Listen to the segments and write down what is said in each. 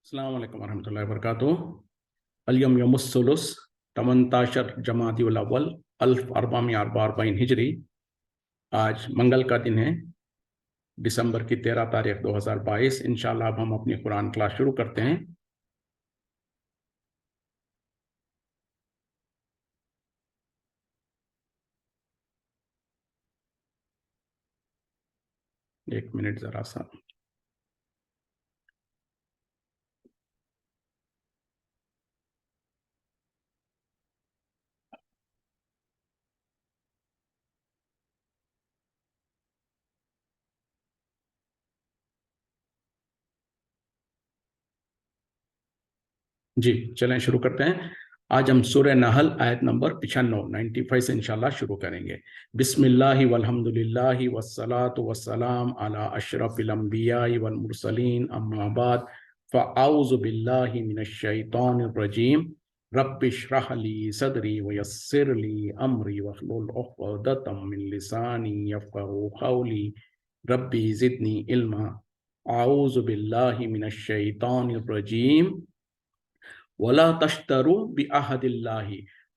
السلام علیکم ورحمۃ اللہ وبرکاتہ۔ اليوم یوم الثلث 18 جمادی الاول 1444 ہجری۔ آج منگل کا دن ہے، دسمبر کی 13 تاریخ 2022۔ انشاءاللہ اب ہم اپنی قرآن کلاس شروع کرتے ہیں۔ ایک منٹ ذرا سا۔ جی چلیں شروع کرتے ہیں۔ آج ہم سورہ نحل آیت نمبر 95 سے انشاءاللہ شروع کریں گے۔ بسم اللہ والحمد للہ والصلاة والسلام علی اشرف الانبیاء والمرسلین، اما بعد فاعوذ باللہ من الشیطان الرجیم۔ رب اشرح لی صدری ویسر لی امری واحلل عقدۃ من لسانی یفقہوا قولی ربی زدنی علما۔ اعوذ باللہ من الشیطان الرجیم۔ وَلَا تَشْتَرُوا بِعَهْدِ اللَّهِ،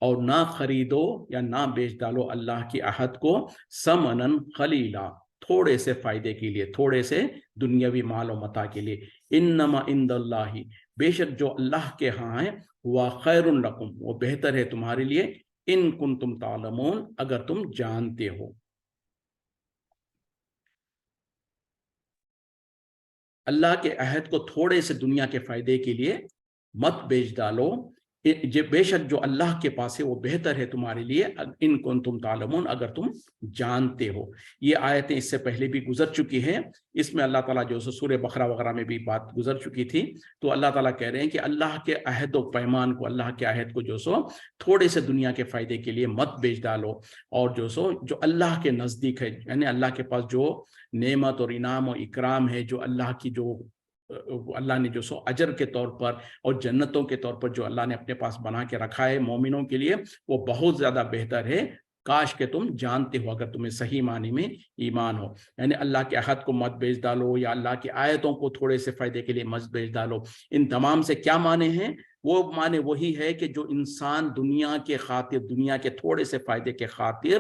اور نہ خریدو یا نہ بیچ ڈالو اللہ کی عہد کو، ثمنًا قلیلا، تھوڑے سے فائدے کے لیے، تھوڑے سے دنیاوی مال و متاع کے لیے۔ انما عند اللہ، بے شک جو اللہ کے ہاں ہے، وہ خیر لکم، وہ بہتر ہے تمہارے لیے، ان کنتم تعلمون، اگر تم جانتے ہو۔ اللہ کے عہد کو تھوڑے سے دنیا کے فائدے کے لیے مت بیچ ڈالو، بے شک جو اللہ کے پاس ہے وہ بہتر ہے تمہارے لیے، ان کنتم تعلمون، اگر تم جانتے ہو۔ یہ آیتیں اس سے پہلے بھی گزر چکی ہیں، اس میں اللہ تعالیٰ جو سورہ بقرہ وغیرہ میں بھی بات گزر چکی تھی۔ تو اللہ تعالیٰ کہہ رہے ہیں کہ اللہ کے عہد و پیمان کو، اللہ کے عہد کو جو سو تھوڑے سے دنیا کے فائدے کے لیے مت بیچ ڈالو، اور جو اللہ کے نزدیک ہے، یعنی اللہ کے پاس جو نعمت اور انعام و اکرام ہے، جو اللہ کی جو اللہ نے جو سو اجر کے طور پر اور جنتوں کے طور پر جو اللہ نے اپنے پاس بنا کے رکھا ہے مومنوں کے لیے، وہ بہت زیادہ بہتر ہے۔ کاش کہ تم جانتے ہو، اگر تمہیں صحیح معنی میں ایمان ہو۔ یعنی اللہ کے عہد کو مت بیچ ڈالو یا اللہ کی آیتوں کو تھوڑے سے فائدے کے لیے مت بیچ ڈالو۔ ان تمام سے کیا معنی ہیں؟ وہ معنی وہی ہے کہ جو انسان دنیا کے خاطر، دنیا کے تھوڑے سے فائدے کے خاطر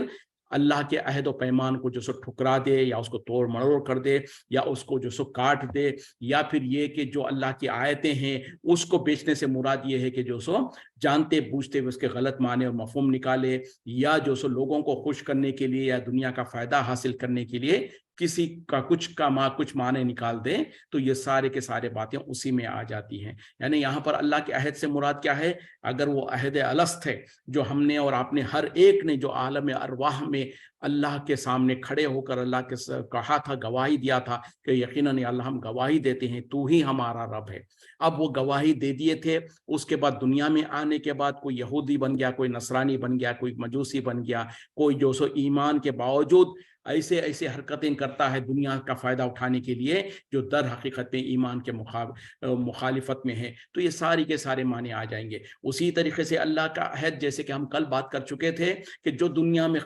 اللہ کے عہد و پیمان کو جو سو ٹھکرا دے، یا اس کو توڑ مروڑ کر دے، یا اس کو جو سو کاٹ دے، یا پھر یہ کہ جو اللہ کی آیتیں ہیں اس کو بیچنے سے مراد یہ ہے کہ جو سو جانتے بوجھتے ہوئے اس کے غلط معنی اور مفہوم نکالے، یا جو سو لوگوں کو خوش کرنے کے لیے یا دنیا کا فائدہ حاصل کرنے کے لیے کسی کا کچھ معنی نکال دیں، تو یہ سارے کے سارے باتیں اسی میں آ جاتی ہیں۔ یعنی یہاں پر اللہ کے عہد سے مراد کیا ہے؟ اگر وہ عہد الست ہے جو ہم نے اور آپ نے ہر ایک نے جو عالم ارواح میں اللہ کے سامنے کھڑے ہو کر اللہ کے کہا تھا، گواہی دیا تھا کہ یقیناً اللہ ہم گواہی دیتے ہیں تو ہی ہمارا رب ہے۔ اب وہ گواہی دے دیے تھے، اس کے بعد دنیا میں آنے کے بعد کوئی یہودی بن گیا، کوئی نصرانی بن گیا، کوئی مجوسی بن گیا، کوئی جو سو ایمان کے باوجود ایسے حرکتیں کرتا ہے دنیا کا فائدہ اٹھانے کے لیے، جو در حقیقت میں ایمان کے مخالفت میں ہے۔ تو یہ ساری کے سارے معنی آ جائیں گے۔ اسی طریقے سے اللہ کا عہد، جیسے کہ ہم کل بات کر چکے تھے کہ جو دنیا میں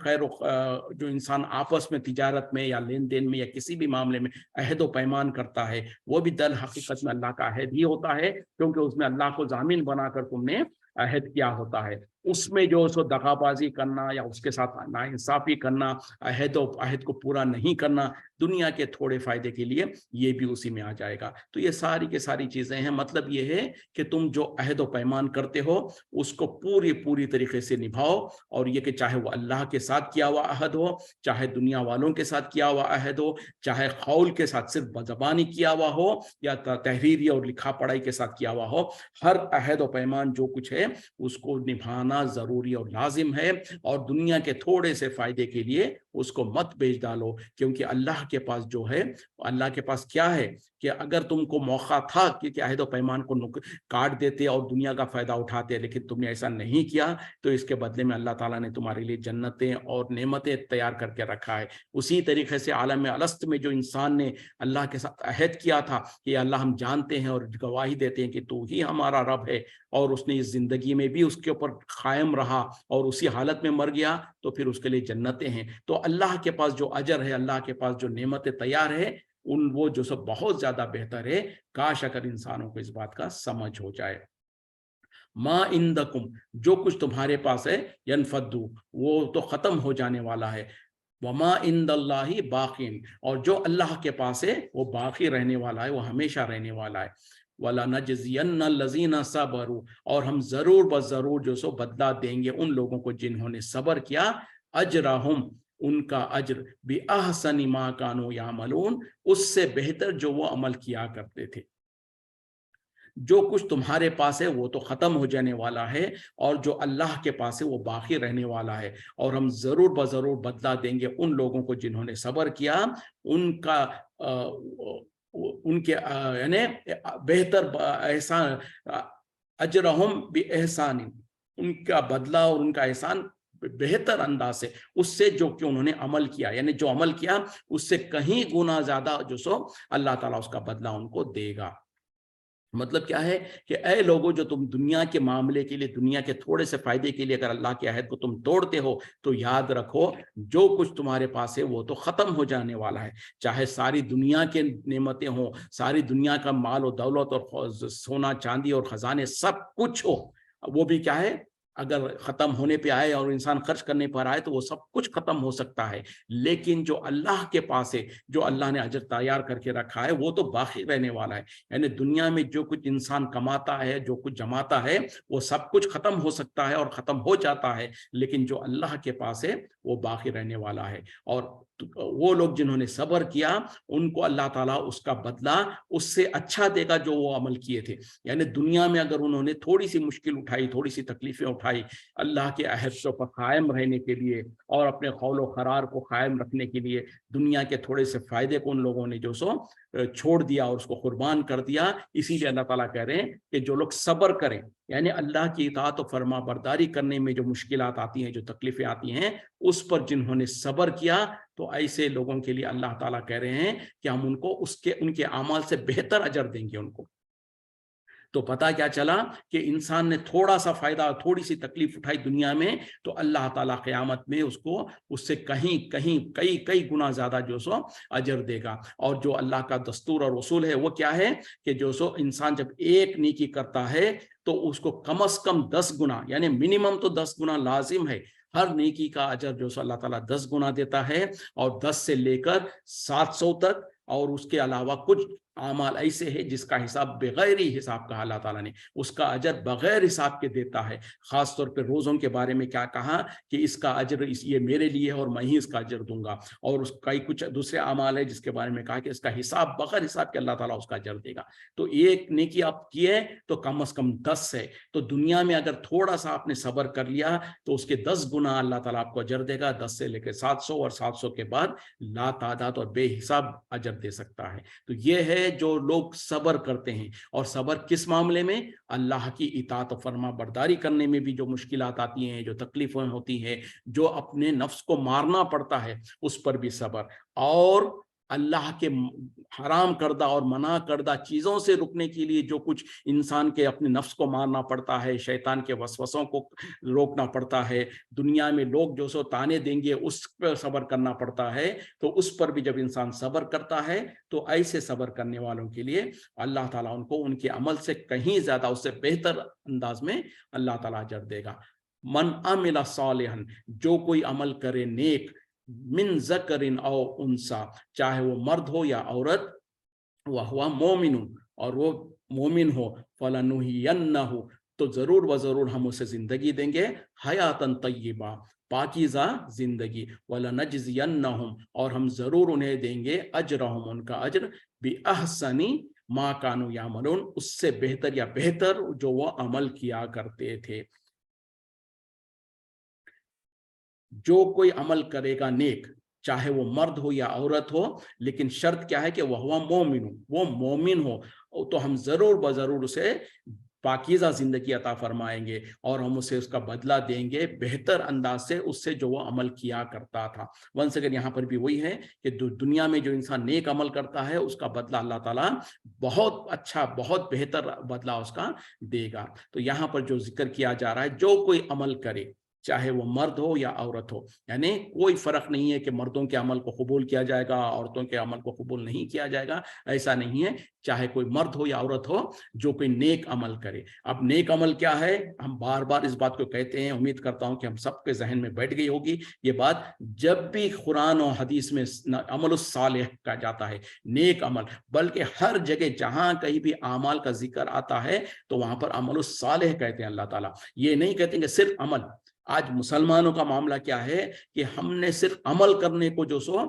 جو انسان آپس میں تجارت میں یا لین دین میں یا کسی بھی معاملے میں عہد و پیمان کرتا ہے، وہ بھی در حقیقت میں اللہ کا عہد ہی ہوتا ہے، کیونکہ اس میں اللہ کو ضامن بنا کر تم نے عہد کیا ہوتا ہے۔ اس میں جو سو دغا بازی کرنا یا اس کے ساتھ ناانصافی کرنا، عہد کو پورا نہیں کرنا دنیا کے تھوڑے فائدے کے لیے، یہ بھی اسی میں آ جائے گا۔ تو یہ ساری کے ساری چیزیں ہیں۔ مطلب یہ ہے کہ تم جو عہد و پیمان کرتے ہو اس کو پوری طریقے سے نبھاؤ، اور یہ کہ چاہے وہ اللہ کے ساتھ کیا ہوا عہد ہو، چاہے دنیا والوں کے ساتھ کیا ہوا عہد ہو، چاہے قول کے ساتھ صرف زبانی کیا ہوا ہو یا تحریری اور لکھا پڑھائی کے ساتھ کیا ہوا ہو، ہر عہد و پیمان جو کچھ ہے اس کو نبھانا ضروری اور لازم ہے، اور دنیا کے تھوڑے سے فائدے کے لیے اس کو مت بیچ ڈالو، کیونکہ اللہ کے پاس جو ہے، اللہ کے پاس کیا ہے کہ اگر تم کو موقع تھا کہ عہد و پیمان کو کاٹ دیتے اور دنیا کا فائدہ اٹھاتے، لیکن تم نے ایسا نہیں کیا، تو اس کے بدلے میں اللہ تعالیٰ نے تمہارے لیے جنتیں اور نعمتیں تیار کر کے رکھا ہے۔ اسی طریقے سے عالم الست میں جو انسان نے اللہ کے ساتھ عہد کیا تھا کہ اللہ ہم جانتے ہیں اور گواہی دیتے ہیں کہ تو ہی ہمارا رب ہے، اور اس نے اس زندگی میں بھی اس کے اوپر قائم رہا اور اسی حالت میں مر گیا، تو پھر اس کے لیے جنتیں ہیں۔ تو اللہ کے پاس جو اجر ہے، اللہ کے پاس جو نعمتیں تیار ہے، وہ جو سب بہت زیادہ بہتر ہے. کاش اگر انسانوں کو اس بات کا سمجھ ہو جائے. ما عندکم، جو کچھ تمہارے پاس ہے، ینفدو، وہ تو ختم ہو جانے والا ہے. وما عند اللہ باقین، اور جو اللہ کے پاس ہے وہ باقی رہنے والا ہے، وہ ہمیشہ رہنے والا ہے. وَلَنَجْزِيَنَّ الَّذِينَ صَبَرُوا، اور ہم ضرور بضرور جو سو بدلہ دیں گے ان لوگوں کو جنہوں نے صبر کیا. اجرہم، ان کا اجر، بِأَحْسَنِ مَا كَانُوا يَعْمَلُونَ، اس سے بہتر جو وہ عمل کیا کرتے تھے. جو کچھ تمہارے پاس ہے وہ تو ختم ہو جانے والا ہے، اور جو اللہ کے پاس ہے وہ باقی رہنے والا ہے. اور ہم ضرور بضرور بدلہ دیں گے ان لوگوں کو جنہوں نے صبر کیا. ان کا ان کے یعنی بہتر احسان، اجرہم باحسان، ان کا بدلہ اور ان کا احسان بہتر انداز سے اس سے جو کہ انہوں نے عمل کیا، یعنی جو عمل کیا اس سے کہیں گنا زیادہ جو سو اللہ تعالیٰ اس کا بدلہ ان کو دے گا. مطلب کیا ہے کہ اے لوگوں، جو تم دنیا کے معاملے کے لیے، دنیا کے تھوڑے سے فائدے کے لیے اگر اللہ کے عہد کو تم توڑتے ہو تو یاد رکھو جو کچھ تمہارے پاس ہے وہ تو ختم ہو جانے والا ہے. چاہے ساری دنیا کے نعمتیں ہوں، ساری دنیا کا مال و دولت اور سونا چاندی اور خزانے سب کچھ ہو، وہ بھی کیا ہے، اگر ختم ہونے پہ آئے اور انسان خرچ کرنے پر آئے تو وہ سب کچھ ختم ہو سکتا ہے. لیکن جو اللہ کے پاس ہے، جو اللہ نے اجر تیار کر کے رکھا ہے، وہ تو باقی رہنے والا ہے. یعنی دنیا میں جو کچھ انسان کماتا ہے، جو کچھ جماتا ہے، وہ سب کچھ ختم ہو سکتا ہے اور ختم ہو جاتا ہے، لیکن جو اللہ کے پاس ہے وہ باقی رہنے والا ہے. اور وہ لوگ جنہوں نے صبر کیا ان کو اللہ تعالیٰ اس کا بدلہ اس سے اچھا دے گا جو وہ عمل کیے تھے. یعنی دنیا میں اگر انہوں نے تھوڑی سی مشکل اٹھائی، تھوڑی سی تکلیفیں اٹھائی اللہ کے عہد پر قائم رہنے کے لیے اور اپنے قول و قرار کو قائم رکھنے کے لیے، دنیا کے تھوڑے سے فائدے کو ان لوگوں نے جو سو چھوڑ دیا اور اس کو قربان کر دیا. اسی لیے اللہ تعالیٰ کہہ رہے ہیں کہ جو لوگ صبر کریں، یعنی اللہ کی اطاعت و فرما برداری کرنے میں جو مشکلات آتی ہیں، جو تکلیفیں آتی ہیں، اس پر جنہوں نے صبر کیا تو ایسے لوگوں کے لیے اللہ تعالیٰ کہہ رہے ہیں کہ ہم ان کو ان کے اعمال سے بہتر اجر دیں گے ان کو. تو پتہ کیا چلا کہ انسان نے تھوڑا سا فائدہ، تھوڑی سی تکلیف اٹھائی دنیا میں، تو اللہ تعالیٰ قیامت میں اس کو اس سے کئی گنا زیادہ جو سو اجر دے گا. اور جو اللہ کا دستور اور اصول ہے وہ کیا ہے کہ جو سو انسان جب ایک نیکی کرتا ہے تو اس کو کم از کم 10 گنا، یعنی منیمم تو 10 گنا لازم ہے، ہر نیکی کا اجر جو سو اللہ تعالیٰ 10 گنا دیتا ہے، اور 10 سے لے کر 700 تک. اور اس کے علاوہ کچھ اعمال ایسے ہیں جس کا حساب بغیر ہی حساب کہا اللہ تعالیٰ نے، اس کا اجر بغیر حساب کے دیتا ہے. خاص طور پہ روزوں کے بارے میں کیا کہا کہ اس کا اجر یہ میرے لیے ہے اور میں ہی اس کا اجر دوں گا. اور اس کا کچھ دوسرے اعمال ہے جس کے بارے میں کہا کہ اس کا حساب بغیر حساب کے اللہ تعالیٰ اس کا اجر دے گا. تو ایک نیکی آپ کیے تو کم از کم 10 ہے. تو دنیا میں اگر تھوڑا سا آپ نے صبر کر لیا تو اس کے 10 گنا اللہ تعالیٰ آپ کو اجر دے گا، 10 سے لے کے 700، اور 700 کے بعد لا تعداد اور بے حساب اجر دے سکتا ہے. تو یہ ہے جو لوگ صبر کرتے ہیں. اور صبر کس معاملے میں؟ اللہ کی اطاعت و فرما برداری کرنے میں بھی جو مشکلات آتی ہیں، جو تکلیفیں ہوتی ہیں، جو اپنے نفس کو مارنا پڑتا ہے، اس پر بھی صبر. اور اللہ کے حرام کردہ اور منع کردہ چیزوں سے رکنے کے لیے جو کچھ انسان کے اپنے نفس کو مارنا پڑتا ہے، شیطان کے وسوسوں کو روکنا پڑتا ہے، دنیا میں لوگ جو سو تانے دیں گے اس پر صبر کرنا پڑتا ہے، تو اس پر بھی جب انسان صبر کرتا ہے تو ایسے صبر کرنے والوں کے لیے اللہ تعالیٰ ان کو ان کے عمل سے کہیں زیادہ، اس سے بہتر انداز میں اللہ تعالیٰ اجر دے گا. من عمل صالحا، جو کوئی عمل کرے نیک، من ذکر او انثی، چاہے وہ مرد ہو یا عورت، وہو مومن، اور وہ مومن ہو، فلنحینہ، تو ضرور و ضرور ہم اسے زندگی دیں گے، حیاتن طیبہ، پاکیزہ زندگی، وَلَنَجْزِيَنَّهُمْ، اور ہم ضرور انہیں دیں گے اجرہم، ان کا اجر، بِأَحْسَنِ مَا كَانُوا يَعْمَلُونَ، اس سے بہتر یا بہتر جو وہ عمل کیا کرتے تھے. جو کوئی عمل کرے گا نیک، چاہے وہ مرد ہو یا عورت ہو، لیکن شرط کیا ہے کہ وہ مومن ہو، وہ مومن ہو، تو ہم ضرور بضرور اسے پاکیزہ زندگی عطا فرمائیں گے، اور ہم اسے اس کا بدلہ دیں گے بہتر انداز سے اس سے جو وہ عمل کیا کرتا تھا. ونس اگر یہاں پر بھی وہی ہے کہ دنیا میں جو انسان نیک عمل کرتا ہے اس کا بدلہ اللہ تعالیٰ بہت اچھا، بہت بہتر بدلہ اس کا دے گا. تو یہاں پر جو ذکر کیا جا رہا ہے، جو کوئی عمل کرے، چاہے وہ مرد ہو یا عورت ہو. یعنی کوئی فرق نہیں ہے کہ مردوں کے عمل کو قبول کیا جائے گا، عورتوں کے عمل کو قبول نہیں کیا جائے گا، ایسا نہیں ہے. چاہے کوئی مرد ہو یا عورت ہو، جو کوئی نیک عمل کرے. اب نیک عمل کیا ہے؟ ہم بار بار اس بات کو کہتے ہیں، امید کرتا ہوں کہ ہم سب کے ذہن میں بیٹھ گئی ہوگی یہ بات. جب بھی قرآن و حدیث میں عمل الصالح کہا جاتا ہے، نیک عمل، بلکہ ہر جگہ جہاں کہیں بھی اعمال کا ذکر آتا ہے تو وہاں پر عمل الصالح کہتے ہیں اللہ تعالیٰ. یہ نہیں کہتے ہیں کہ صرف عمل. آج مسلمانوں کا معاملہ کیا ہے کہ ہم نے صرف عمل کرنے کو جو سو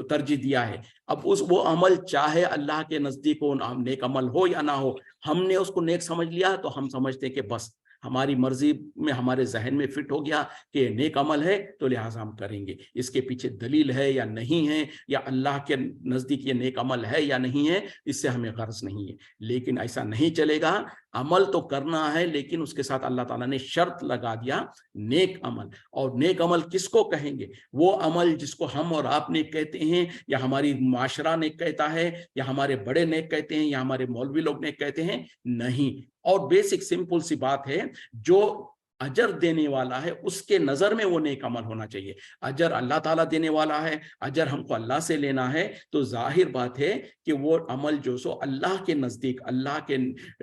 ترجیح دیا ہے. اب وہ عمل چاہے اللہ کے نزدیک ہو، نیک عمل ہو یا نہ ہو، ہم نے اس کو نیک سمجھ لیا تو ہم سمجھتے کہ بس ہماری مرضی میں، ہمارے ذہن میں فٹ ہو گیا کہ یہ نیک عمل ہے تو لہٰذا ہم کریں گے. اس کے پیچھے دلیل ہے یا نہیں ہے، یا اللہ کے نزدیک یہ نیک عمل ہے یا نہیں ہے، اس سے ہمیں غرض نہیں ہے. لیکن ایسا نہیں چلے گا. عمل تو کرنا ہے، لیکن اس کے ساتھ اللہ تعالیٰ نے شرط لگا دیا، نیک عمل. اور نیک عمل کس کو کہیں گے؟ وہ عمل جس کو ہم اور آپ نیک کہتے ہیں، یا ہماری معاشرہ نیک کہتا ہے، یا ہمارے بڑے نیک کہتے ہیں، یا ہمارے مولوی لوگ نیک کہتے ہیں. نہیں. اور بیسک سمپل سی بات ہے، جو اجر دینے والا ہے اس کے نظر میں وہ نیک عمل ہونا چاہیے. اجر اللہ تعالیٰ دینے والا ہے، اجر ہم کو اللہ سے لینا ہے، تو ظاہر بات ہے کہ وہ عمل جو سو اللہ کے نزدیک، اللہ کے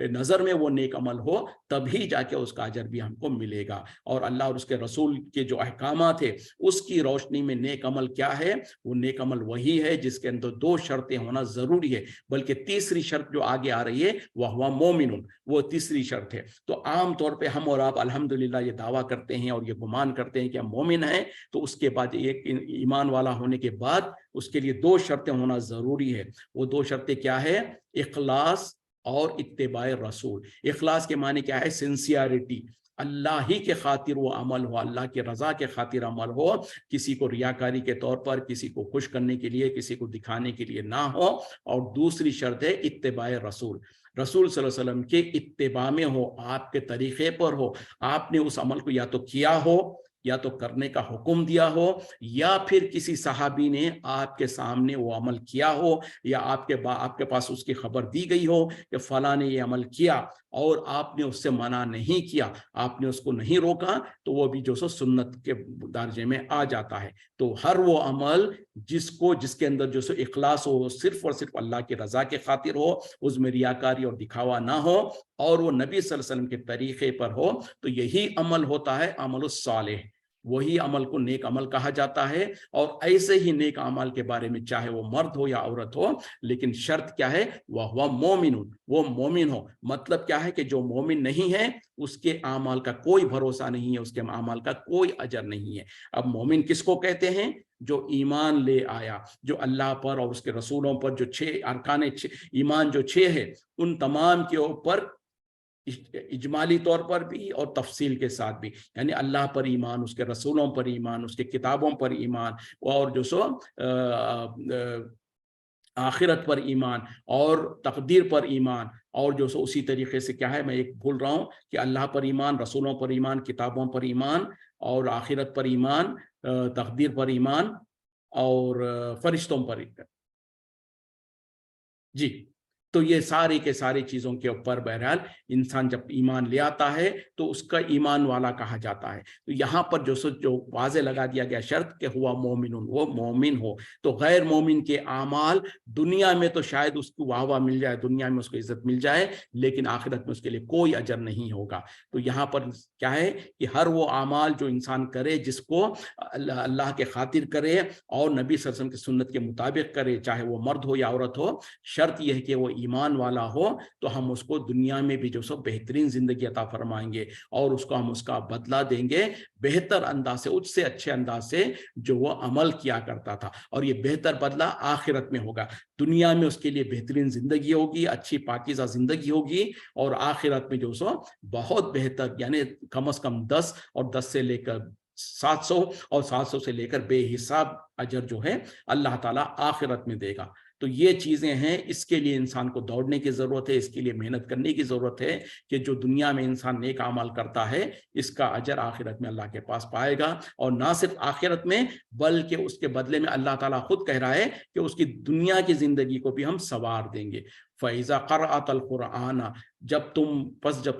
نظر میں وہ نیک عمل ہو، تبھی جا کے اس کا اجر بھی ہم کو ملے گا. اور اللہ اور اس کے رسول کے جو احکامات ہے اس کی روشنی میں نیک عمل کیا ہے؟ وہ نیک عمل وہی ہے جس کے اندر 2 شرطیں ہونا ضروری ہے. بلکہ تیسری شرط جو آگے آ رہی ہے وہ ہوا مومنون، وہ تیسری شرط ہے. تو عام طور پہ ہم اور آپ الحمدللہ یہ دعویٰ کرتے ہیں اور یہ گمان کرتے ہیں کہ ہم مومن ہیں، تو اس کے بعد ایک ایمان والا ہونے کے بعد اس کے لیے 2 شرطیں ہونا ضروری ہے. وہ 2 شرطیں کیا ہے؟ اخلاص اور اتباع رسول. اخلاص کے معنی کیا ہے؟ سنسیئرٹی. اللہ ہی کے خاطر وہ عمل ہو، اللہ کی رضا کے خاطر عمل ہو، کسی کو ریاکاری کے طور پر، کسی کو خوش کرنے کے لیے، کسی کو دکھانے کے لیے نہ ہو. اور دوسری شرط ہے اتباع رسول. رسول صلی اللہ علیہ وسلم کے اتباع میں ہو، آپ کے طریقے پر ہو. آپ نے اس عمل کو یا تو کیا ہو، یا تو کرنے کا حکم دیا ہو، یا پھر کسی صحابی نے آپ کے سامنے وہ عمل کیا ہو، یا آپ کے پاس اس کی خبر دی گئی ہو کہ فلاں نے یہ عمل کیا اور آپ نے اس سے منع نہیں کیا، آپ نے اس کو نہیں روکا، تو وہ بھی جو سو سنت کے درجے میں آ جاتا ہے. تو ہر وہ عمل جس کے اندر جو سو اخلاص ہو، صرف اور صرف اللہ کی رضا کے خاطر ہو، اس میں ریاکاری اور دکھاوا نہ ہو، اور وہ نبی صلی اللہ علیہ وسلم کے طریقے پر ہو، تو یہی عمل ہوتا ہے عمل الصالح. وہی عمل کو نیک عمل کہا جاتا ہے. اور ایسے ہی نیک عمل کے بارے میں چاہے وہ مرد ہو یا عورت ہو، لیکن شرط کیا ہے؟ وہ مومن، وہ مومن ہو. مطلب کیا ہے کہ جو مومن نہیں ہے اس کے اعمال کا کوئی بھروسہ نہیں ہے، اس کے اعمال کا کوئی اجر نہیں ہے. اب مومن کس کو کہتے ہیں؟ جو ایمان لے آیا، جو اللہ پر اور اس کے رسولوں پر، جو 6 ارکان ایمان جو 6 ہے، ان تمام کے اوپر اجمالی طور پر بھی اور تفصیل کے ساتھ بھی. یعنی اللہ پر ایمان، اس کے رسولوں پر ایمان، اس کے کتابوں پر ایمان، اور جو سو آخرت پر ایمان، اور تقدیر پر ایمان. اور جو سو اسی طریقے سے کیا ہے، میں ایک بھول رہا ہوں، کہ اللہ پر ایمان، رسولوں پر ایمان، کتابوں پر ایمان، اور آخرت پر ایمان، تقدیر پر ایمان، اور فرشتوں پر ایمان. جی. تو یہ ساری کے ساری چیزوں کے اوپر بہرحال انسان جب ایمان لے آتا ہے تو اس کا ایمان والا کہا جاتا ہے. تو یہاں پر جو واضح لگا دیا گیا شرط کہ ہوا مومن، وہ مومن ہو. تو غیر مومن کے اعمال دنیا میں تو شاید اس کو واہ واہ مل جائے، دنیا میں اس کو عزت مل جائے، لیکن آخرت میں اس کے لیے کوئی اجر نہیں ہوگا. تو یہاں پر کیا ہے کہ ہر وہ اعمال جو انسان کرے، جس کو اللہ کے خاطر کرے اور نبی صلی اللہ علیہ وسلم کی سنت کے مطابق کرے، چاہے وہ مرد ہو یا عورت ہو، شرط یہ ہے کہ وہ ایمان والا ہو، تو ہم اس کو دنیا میں بھی جو سو بہترین زندگی عطا فرمائیں گے، اور اس کو ہم اس کا بدلہ دیں گے بہتر انداز سے، اس سے اچھے انداز سے جو وہ عمل کیا کرتا تھا. اور یہ بہتر بدلہ آخرت میں ہوگا. دنیا میں اس کے لیے بہترین زندگی ہوگی، اچھی پاکیزہ زندگی ہوگی، اور آخرت میں جو سو بہت بہتر، یعنی کم از کم 10 اور 10 سے لے کر 700 اور 700 سے لے کر بے حساب اجر جو ہے اللہ تعالیٰ آخرت میں دے گا. تو یہ چیزیں ہیں، اس کے لیے انسان کو دوڑنے کی ضرورت ہے، اس کے لیے محنت کرنے کی ضرورت ہے، کہ جو دنیا میں انسان نیک اعمال کرتا ہے اس کا اجر آخرت میں اللہ کے پاس پائے گا. اور نہ صرف آخرت میں، بلکہ اس کے بدلے میں اللہ تعالیٰ خود کہہ رہا ہے کہ اس کی دنیا کی زندگی کو بھی ہم سنوار دیں گے. فَإِذَا قَرَأْتَ الْقُرْآنَ، جب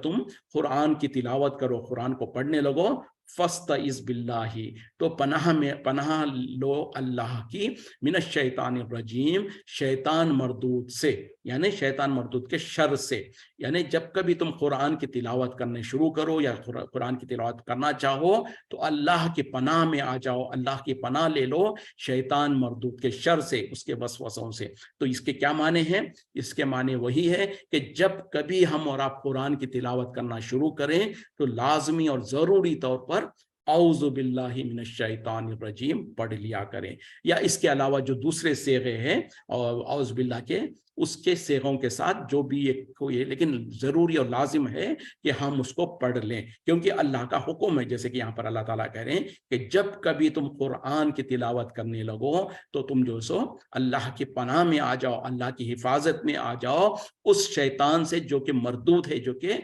تم قرآن کی تلاوت کرو، قرآن کو پڑھنے لگو، फस्तइज़ बिल्लाहि, तो पनाह लो अल्लाह की, मिन शैतान रजीम, शैतान मरदूद से, यानी शैतान मरदूद के शर से। यानी जब कभी तुम कुरान की तिलावत करने शुरू करो या कुरान की तिलावत करना चाहो तो अल्लाह की पनाह में आ जाओ, अल्लाह की पनाह ले लो शैतान मरदूद के शर से, उसके वसवसों से। तो इसके क्या माने हैं? इसके माने वही है कि जब कभी हम और आप कुरान की तिलावत करना शुरू करें तो लाजमी और ज़रूरी तौर पर औज़ु बिल्लाहि मिनश शैतानिर रजीम पढ़ लिया करें, या इसके अलावा जो दूसरे सेगे हैं और औज़ु बिल्लाह के, उसके सेगों के साथ जो भी एक कोई है, लेकिन ज़रूरी और लाजिम है कि हम उसको पढ़ लें, क्योंकि अल्लाह का हुक्म है। जैसे कि यहाँ पर अल्लाह ताला कह रहे हैं कि जब कभी तुम कुरान की तिलावत करने लगो तो तुम जो सो अल्लाह की पनाह में आ जाओ, अल्लाह की हिफाजत में आ जाओ उस शैतान से जो कि मरदूद है, जो कि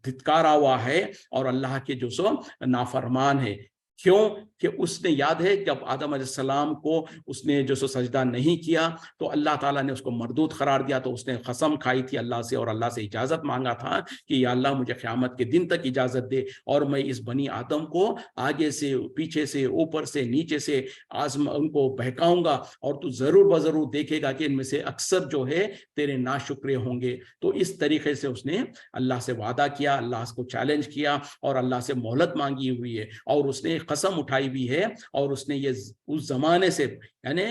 धित्कारा हुआ है और अल्लाह के जो सो नाफरमान है। क्यों? कि उसने, याद है जब आदम अलैहिस्सलाम को उसने जो सो सजदा नहीं किया तो अल्लाह ताला ने उसको मरदूद करार दिया, तो उसने कसम खाई थी अल्लाह से और अल्लाह से इजाजत मांगा था कि या अल्लाह मुझे क़यामत के दिन तक इजाजत दे और मैं इस बनी आदम को आगे से, पीछे से, ऊपर से, नीचे से उनको बहकाऊंगा और तू जरूर बजरूर देखेगा कि इनमें से अक्सर जो है तेरे नाशुक्रे होंगे। तो इस तरीके से उसने अल्लाह से वादा किया, अल्लाह को चैलेंज किया और अल्लाह से मोहलत मांगी हुई है और उसने कसम उठाई भी है और उसने ये उस जमाने से, यानी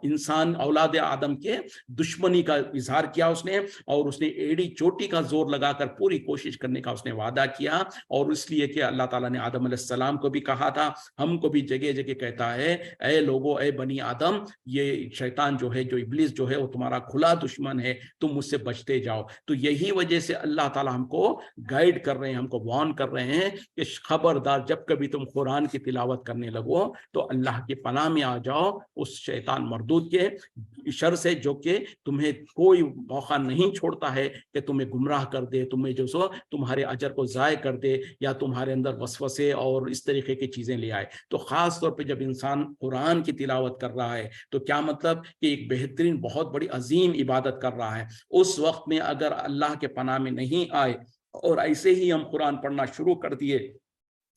इंसान औलाद आदम के दुश्मनी का इजहार किया उसने, और उसने एड़ी चोटी का जोर लगाकर पूरी कोशिश करने का उसने वादा किया। और इसलिए कि अल्लाह ताला ने आदम अलैहिस्सलाम को भी कहा था, हमको भी जगह जगह कहता है, ए लोगो, ए बनी आदम, ये शैतान जो है, जो इब्लिस जो है, वो तुम्हारा खुला दुश्मन है, तुम मुझसे बचते जाओ। तो यही वजह से अल्लाह ताला हमको गाइड कर रहे हैं, हमको वार्न कर रहे हैं कि खबरदार जब कभी तुम कुरान की तिलावत करने लगो तो अल्लाह की पनाह में आ जाओ उस शैतान मरदूद के शर से, जो कि तुम्हें कोई मौका नहीं छोड़ता है कि तुम्हें गुमराह कर दे, तुम्हें जो सो तुम्हारे अजर को ज़ाय कर दे या तुम्हारे अंदर वसवसे और इस तरीके की चीज़ें ले आए। तो ख़ास तौर पे जब इंसान कुरान की तिलावत कर रहा है तो क्या मतलब कि एक बेहतरीन, बहुत बड़ी अजीम इबादत कर रहा है, उस वक्त में अगर अल्लाह के पनाह में नहीं आए और ऐसे ही हम कुरान पढ़ना शुरू कर दिए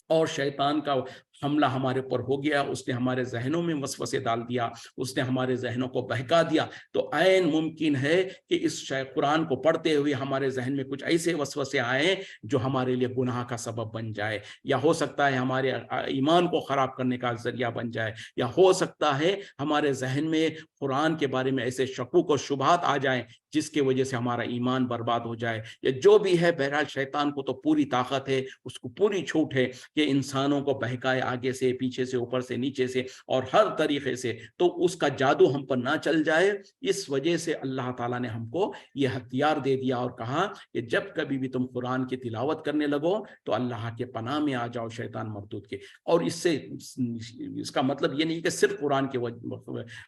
और शैतान का हमला हमारे ऊपर हो गया, उसने हमारे जहनों में वसवसे डाल दिया, उसने हमारे जहनों को बहका दिया, तो ऐन मुमकिन है कि इस कुरान को पढ़ते हुए हमारे जहन में कुछ ऐसे वसवसे आए जो हमारे लिए गुनाह का सबब बन जाए, या हो सकता है हमारे ईमान को खराब करने का जरिया बन जाए, या हो सकता है हमारे जहन में कुरान के बारे में ऐसे शकूक और शुबहात आ जाएं जिसकी वजह से हमारा ईमान बर्बाद हो जाए, या जो भी है। बहरहाल शैतान को तो पूरी ताकत है, उसको पूरी छूट है कि इंसानों को बहकाए आगे से, पीछे से, ऊपर से, नीचे से और हर तरीके से, तो उसका जादू हम पर ना चल जाए। इस वजह से अल्लाह ताला ने हमको ये हथियार दे दिया और कहा कि जब कभी भी तुम कुरान की तिलावत करने लगो तो अल्लाह के पनाह में आ जाओ शैतान मरदूद के। और इससे इसका मतलब ये नहीं कि सिर्फ कुरान के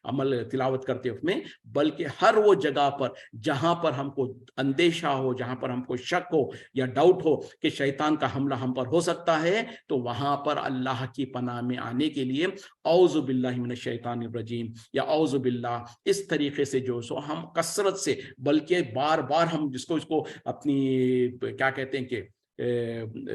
अमल तिलावत करते हुए, बल्कि हर वो जगह पर जहां पर हमको अंदेशा हो, जहां पर हमको शक हो या डाउट हो कि शैतान का हमला हम पर हो सकता है, तो वहां पर अल्लाह की पनाह में आने के लिए औज़ु बिल्लाहि मिनश शैतानिर रजीम या औज़ु बिल्लाह, इस तरीके से जो सो हम कसरत से, बल्कि बार बार हम जिसको इसको अपनी क्या कहते हैं कि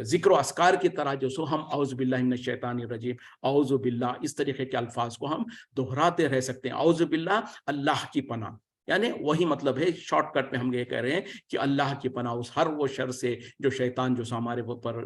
जिक्र अस्कार की तरह जो सो हम औज़ु बिल्लाहि मिनश शैतानिर रजीम, औज़ु बिल्लाह, इस तरीके के अल्फाज को हम दोहराते रह सकते हैं। औज़ु बिल्लाह, अल्लाह की पनाह, यानी वही मतलब है। शॉर्टकट में हम ये कह रहे हैं कि अल्लाह की पनाह उस हर वो शर से जो शैतान जो हमारे ऊपर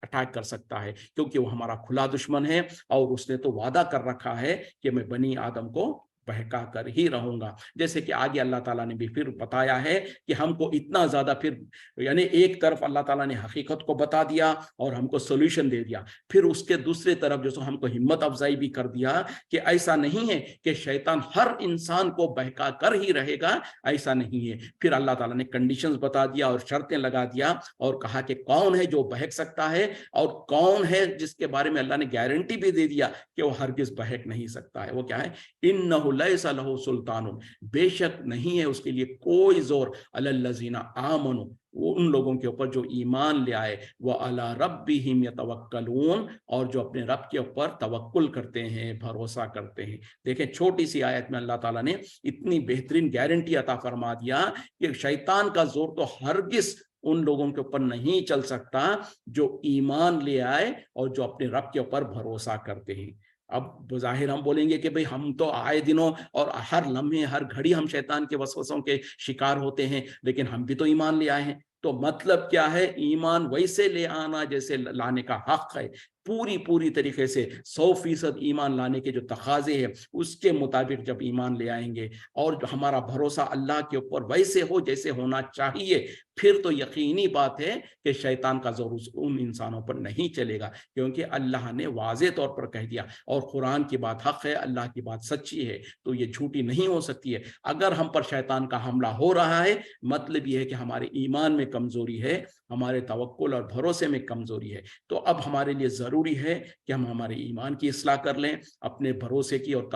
अटैक कर सकता है, क्योंकि वो हमारा खुला दुश्मन है और उसने तो वादा कर रखा है कि मैं बनी आदम को बहका कर ही रहूंगा। जैसे कि आगे अल्लाह ताला ने भी फिर बताया है कि हमको इतना ज्यादा, फिर यानी एक तरफ अल्लाह ताला ने हकीकत को बता दिया और हमको सोल्यूशन दे दिया, फिर उसके दूसरे तरफ जो सो हमको हिम्मत अफजाई भी कर दिया कि ऐसा नहीं है कि शैतान हर इंसान को बहका कर ही रहेगा, ऐसा नहीं है। फिर अल्लाह ताला ने कंडीशंस बता दिया और शर्तें लगा दिया और कहा कि कौन है जो बहक सकता है और कौन है जिसके बारे में अल्लाह ने गारंटी भी दे दिया कि वो हरगिज बहक नहीं सकता है। वो क्या है? इन्नहु लैसा लहु सुल्तानुन, बेशक नहीं है उसके लिए कोई जोर, अलल्लज़ीना आमनु, वो उन लोगों के ऊपर जो ईमान ले आए, व अला रब्बिहिम यतवक्कलून, और जो अपने रब के ऊपर तवक्कुल करते हैं, भरोसा करते हैं। देखें, छोटी सी आयत में अल्लाह ताला ने इतनी बेहतरीन गारंटी अता फरमा दिया कि शैतान का जोर तो हरगिज उन लोगों के ऊपर नहीं चल सकता जो ईमान ले आए और जो अपने रब के ऊपर भरोसा करते हैं। अब बज़ाहिर हम बोलेंगे कि भाई हम तो आए दिनों और हर लम्हे हर घड़ी हम शैतान के वसवसों के शिकार होते हैं, लेकिन हम भी तो ईमान ले आए हैं। तो मतलब क्या है, ईमान वैसे ले आना जैसे लाने का हक है, पूरी तरीके से 100% ईमान लाने के जो तकाजे हैं उसके मुताबिक जब ईमान ले आएंगे और हमारा भरोसा अल्लाह के ऊपर वैसे हो जैसे होना चाहिए, फिर तो यकीनी बात है कि शैतान का जोर उन इंसानों पर नहीं चलेगा, क्योंकि अल्लाह ने वाज़े तौर पर कह दिया और कुरान की बात हक है, अल्लाह की बात सच्ची है, तो ये झूठी नहीं हो सकती है। अगर हम पर शैतान का हमला हो रहा है, मतलब ये है कि हमारे ईमान में कमजोरी है, हमारे तवक्कुल और भरोसे में कमजोरी है। तो अब हमारे लिए जरूरी है कि हम हमारे ईमान की इस्लाह कर लें, अपने भरोसे की और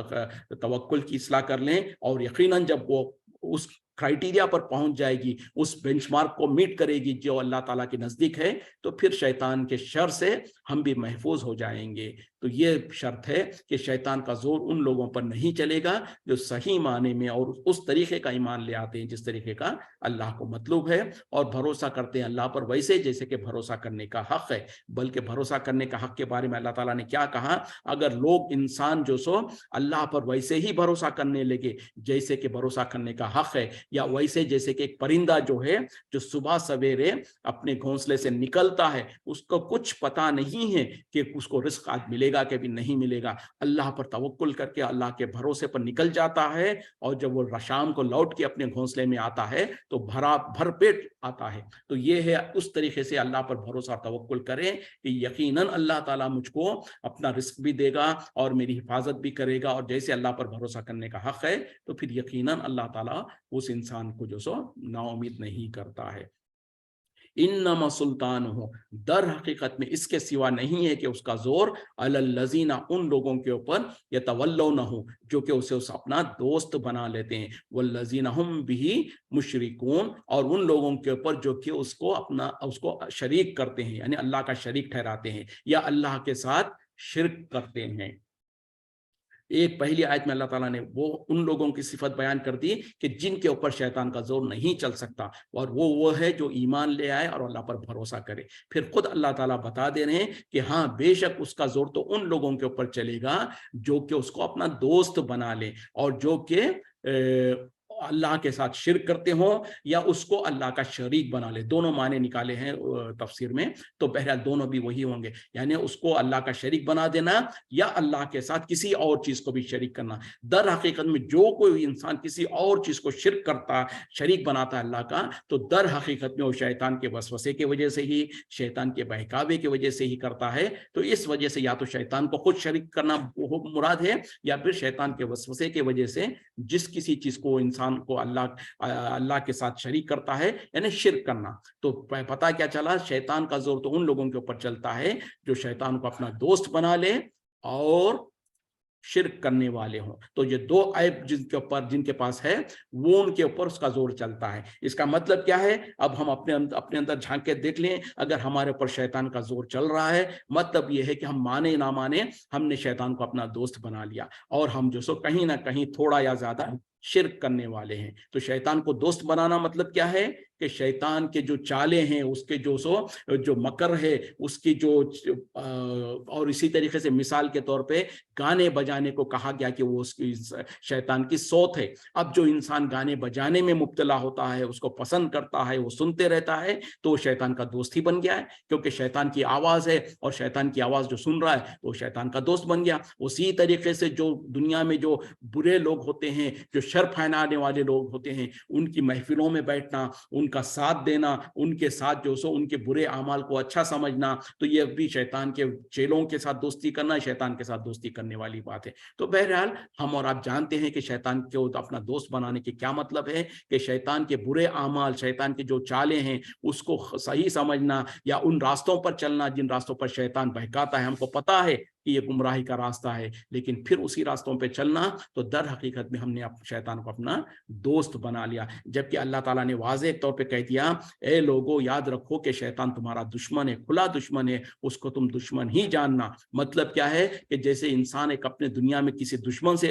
तवक्कुल की इस्लाह कर लें, और यकीनन जब वो उस क्राइटेरिया पर पहुंच जाएगी, उस बेंचमार्क को मीट करेगी जो अल्लाह ताला के नजदीक है, तो फिर शैतान के शर से हम भी महफूज हो जाएंगे। तो ये शर्त है कि शैतान का जोर उन लोगों पर नहीं चलेगा जो सही माने में और उस तरीके का ईमान ले आते हैं जिस तरीके का अल्लाह को मतलूब है, और भरोसा करते हैं अल्लाह पर वैसे जैसे कि भरोसा करने का हक है। बल्कि भरोसा करने का हक के बारे में अल्लाह ताला ने क्या कहा, अगर लोग इंसान जो सो अल्लाह पर वैसे ही भरोसा करने लगे जैसे कि भरोसा करने का हक है, या वैसे जैसे कि एक परिंदा जो है जो सुबह सवेरे अपने घोंसले से निकलता है, उसको कुछ पता नहीं है कि उसको रिस्क आज मिलेगा कि भी नहीं मिलेगा, अल्लाह पर तवक्कुल करके अल्लाह के भरोसे पर निकल जाता है, और जब वो शाम को लौट के अपने घोंसले में आता है तो भरपेट आता है। तो ये है, उस तरीके से अल्लाह पर भरोसा तवक्कुल करें कि यकीनन अल्लाह ताला मुझको अपना रिस्क भी देगा और मेरी हिफाजत भी करेगा, और जैसे अल्लाह पर भरोसा करने का हक है तो फिर यकीनन अल्लाह ताला उस इंसान को जो सो नाउम्मीद नहीं करता है। इन्नमा सुल्तान हो, दर हकीकत में इसके सिवा नहीं है कि उसका जोर अलल्लज़ीना, उन लोगों के ऊपर, यतवल्लौना हो, जो कि उसे अपना दोस्त बना लेते हैं, वल्लज़ीना हुम बिही मुशरिकून, और उन लोगों के ऊपर जो कि उसको शरीक करते हैं, यानी अल्लाह का शरीक ठहराते हैं या अल्लाह के साथ शिर्क करते हैं। एक पहली आयत में अल्लाह ताला ने वो उन लोगों की सिफत बयान कर दी कि जिनके ऊपर शैतान का जोर नहीं चल सकता, और वो है जो ईमान ले आए और अल्लाह पर भरोसा करे। फिर खुद अल्लाह ताला बता दे रहे हैं कि हाँ, बेशक उसका जोर तो उन लोगों के ऊपर चलेगा जो कि उसको अपना दोस्त बना ले, और जो कि अल्लाह के साथ शिर्क करते हो या उसको अल्लाह का शरीक बना ले। दोनों माने निकाले हैं तफसीर में, तो बहरहाल दोनों भी वही होंगे, यानी उसको अल्लाह का शरीक बना देना या अल्लाह के साथ किसी और चीज को भी शरीक करना। दर हकीकत में जो कोई इंसान किसी और चीज को शिर्क करता, शरीक बनाता है अल्लाह का, तो दर हकीकत में वो शैतान के वसवसे की वजह से ही, शैतान के बहकावे की वजह से ही करता है। तो इस वजह से या तो शैतान को खुद शरीक करना मुराद है, या फिर शैतान के वसवसे की वजह से जिस किसी चीज को इंसान को अल्लाह के साथ शरीक करता है, यानी शिर्क करना। तो पता क्या चला, शैतान का जोर तो उन लोगों के ऊपर चलता है जो शैतान को अपना दोस्त बना ले और शिर्क करने वाले हों। तो ये दो ऐप जिनके पास है, वो उनके ऊपर उसका जोर चलता है। इसका मतलब क्या है, अब हम अपने अंदर झांक के देख लें, अगर हमारे ऊपर शैतान का जोर चल रहा है, मतलब ये है कि हम माने ना माने, हमने शैतान को अपना दोस्त बना लिया, और हम जो सो कहीं ना कहीं थोड़ा या ज्यादा शिर्क करने वाले हैं। तो शैतान को दोस्त बनाना मतलब क्या है कि शैतान के जो चाले हैं, उसके जो मकर है, उसकी और इसी तरीके से मिसाल के तौर पे गाने बजाने को कहा गया कि वो उसकी शैतान की सौत है। अब जो इंसान गाने बजाने में मुब्तला होता है, उसको पसंद करता है, वो सुनते रहता है, तो वो शैतान का दोस्त ही बन गया है, क्योंकि शैतान की आवाज है और शैतान की आवाज जो सुन रहा है वो शैतान का दोस्त बन गया। उसी तरीके से जो दुनिया में जो बुरे लोग होते हैं, जो शर फैलाने वाले लोग होते हैं, उनकी महफिलों में बैठना, उनका साथ देना, उनके साथ उनके बुरे अमाल को अच्छा समझना, तो ये भी शैतान के चेलों के साथ दोस्ती करना, शैतान के साथ दोस्ती करने वाली बात है। तो बहरहाल हम और आप जानते हैं कि शैतान को अपना दोस्त बनाने के क्या मतलब है, कि शैतान के बुरे अमाल, शैतान के जो चालें हैं, उसको सही समझना या उन रास्तों पर चलना जिन रास्तों पर शैतान बहकाता है। हमको पता है कि ये गुमराही का रास्ता है, लेकिन फिर उसी रास्तों पे चलना, तो दर हकीकत में हमने शैतान को अपना दोस्त बना लिया। जबकि अल्लाह ताला ने वाज़ेह तौर पे कह दिया, ए लोगों याद रखो कि शैतान तुम्हारा दुश्मन है, खुला दुश्मन है, उसको तुम दुश्मन ही जानना। मतलब क्या है कि जैसे इंसान एक अपने दुनिया में किसी दुश्मन से